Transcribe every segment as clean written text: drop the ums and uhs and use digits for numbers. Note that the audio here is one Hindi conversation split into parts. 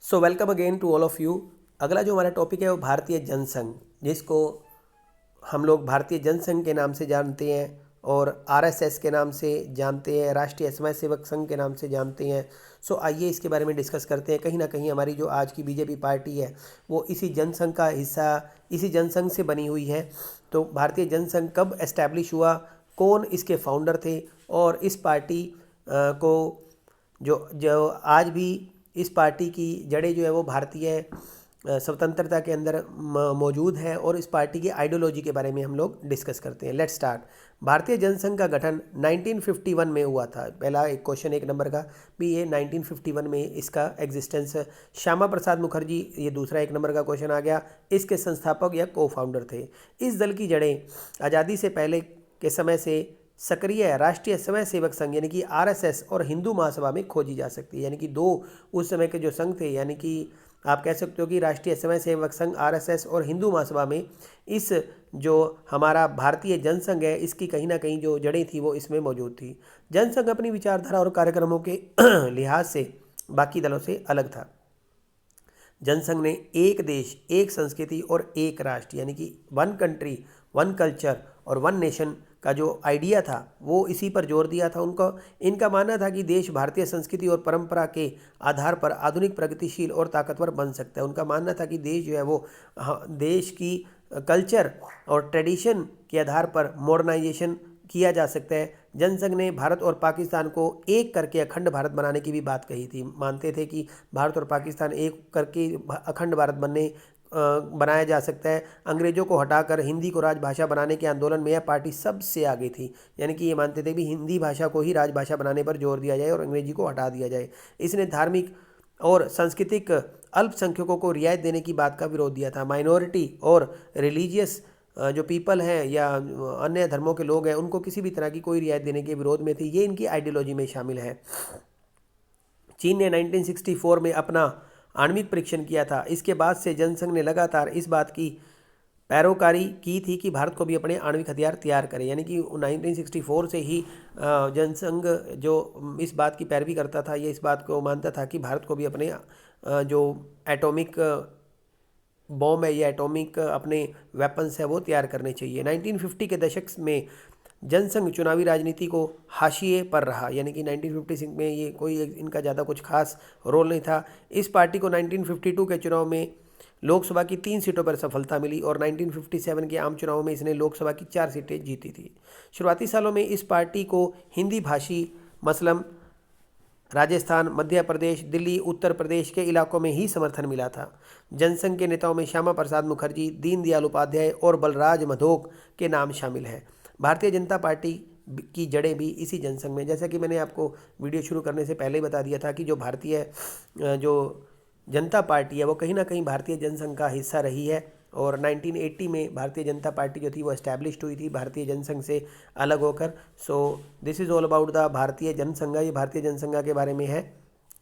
So welcome again to all of you. अगला जो हमारा टॉपिक है वो भारतीय जनसंघ, जिसको हम लोग भारतीय जनसंघ के नाम से जानते हैं और आरएसएस के नाम से जानते हैं, राष्ट्रीय स्वयंसेवक संघ के नाम से जानते हैं। सो आइए इसके बारे में डिस्कस करते हैं। कहीं ना कहीं हमारी जो आज की बीजेपी पार्टी है वो इसी जनसंघ का हिस्सा, इसी जनसंघ से बनी हुई है। तो भारतीय जनसंघ कब एस्टैब्लिश हुआ, कौन इसके फाउंडर थे, और इस पार्टी को जो जो आज भी इस पार्टी की जड़ें जो है वो भारतीय स्वतंत्रता के अंदर मौजूद है, और इस पार्टी की आइडियोलॉजी के बारे में हम लोग डिस्कस करते हैं। Let's start. भारतीय जनसंघ का गठन 1951 में हुआ था। पहला एक क्वेश्चन एक नंबर का भी ये 1951 में इसका एग्जिस्टेंस। श्यामा प्रसाद मुखर्जी, ये दूसरा एक नंबर का क्वेश्चन आ गया, इसके संस्थापक या को फाउंडर थे। इस दल की जड़ें आज़ादी से पहले के समय से सक्रिय राष्ट्रीय स्वयंसेवक संघ यानी कि आरएसएस और हिंदू महासभा में खोजी जा सकती है। यानी कि दो उस समय के जो संघ थे, यानी कि आप कह सकते हो कि राष्ट्रीय स्वयंसेवक संघ आरएसएस और हिंदू महासभा में इस जो हमारा भारतीय जनसंघ है इसकी कहीं ना कहीं जो जड़ें थी वो इसमें मौजूद थी। जनसंघ अपनी विचारधारा और कार्यक्रमों के लिहाज से बाकी दलों से अलग था। जनसंघ ने एक देश, एक संस्कृति और एक राष्ट्र यानी कि वन कंट्री, वन कल्चर और वन नेशन का जो आइडिया था वो इसी पर जोर दिया था। इनका मानना था कि देश भारतीय संस्कृति और परंपरा के आधार पर आधुनिक, प्रगतिशील और ताकतवर बन सकता है। उनका मानना था कि देश जो है वो देश की कल्चर और ट्रेडिशन के आधार पर मॉडर्नाइजेशन किया जा सकता है। जनसंघ ने भारत और पाकिस्तान को एक करके अखंड भारत बनाने की भी बात कही थी। मानते थे कि भारत और पाकिस्तान एक करके अखंड भारत बनाया जा सकता है। अंग्रेजों को हटाकर हिंदी को राजभाषा बनाने के आंदोलन में यह पार्टी सबसे आगे थी। यानी कि ये मानते थे कि हिंदी भाषा को ही राजभाषा बनाने पर जोर दिया जाए और अंग्रेजी को हटा दिया जाए। इसने धार्मिक और सांस्कृतिक अल्पसंख्यकों को रियायत देने की बात का विरोध दिया था। माइनॉरिटी और रिलीजियस जो पीपल हैं या अन्य धर्मों के लोग हैं उनको किसी भी तरह की कोई रियायत देने के विरोध में थी। ये इनकी आइडियोलॉजी में शामिल है। चीन ने 1964 में अपना आणविक परीक्षण किया था। इसके बाद से जनसंघ ने लगातार इस बात की पैरोकारी की थी कि भारत को भी अपने आणविक हथियार तैयार करें। यानी कि 1964 से ही जनसंघ जो इस बात की पैरवी करता था, ये इस बात को मानता था कि भारत को भी अपने जो एटॉमिक बॉम्ब है या एटॉमिक अपने वेपन्स है वो तैयार करने चाहिए। 1950 के दशक में जनसंघ चुनावी राजनीति को हाशिए पर रहा। यानी कि 1956 में ये कोई इनका ज़्यादा कुछ खास रोल नहीं था। इस पार्टी को 1952 के चुनाव में लोकसभा की 3 सीटों पर सफलता मिली और 1957 के आम चुनाव में इसने लोकसभा की 4 सीटें जीती थी। शुरुआती सालों में इस पार्टी को हिंदी भाषी मसलन राजस्थान, मध्य प्रदेश, दिल्ली, उत्तर प्रदेश के इलाकों में ही समर्थन मिला था। जनसंघ के नेताओं में श्यामा प्रसाद मुखर्जी, दीनदयाल उपाध्याय और बलराज मधोक के नाम शामिल हैं। भारतीय जनता पार्टी की जड़ें भी इसी जनसंघ में, जैसा कि मैंने आपको वीडियो शुरू करने से पहले ही बता दिया था कि जो भारतीय जो जनता पार्टी है वो कहीं ना कहीं भारतीय जनसंघ का हिस्सा रही है। और 1980 में भारतीय जनता पार्टी जो थी वो एस्टैब्लिश्ड हुई थी भारतीय जनसंघ से अलग होकर। So this is all about the भारतीय जनसंघ। ये भारतीय जनसंघ के बारे में है।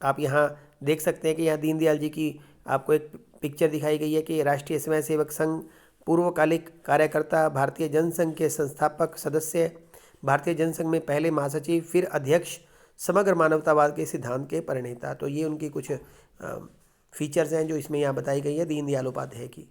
आप यहाँ देख सकते हैं कि यहाँ दीनदयाल जी की आपको एक पिक्चर दिखाई गई है कि राष्ट्रीय स्वयंसेवक संघ, पूर्वकालिक कार्यकर्ता, भारतीय जनसंघ के संस्थापक सदस्य, भारतीय जनसंघ में पहले महासचिव, फिर अध्यक्ष, समग्र मानवतावाद के सिद्धांत के प्रणेता। तो ये उनकी कुछ फीचर्स हैं जो इसमें यहाँ बताई गई है दीनदयाल उपाध्याय की।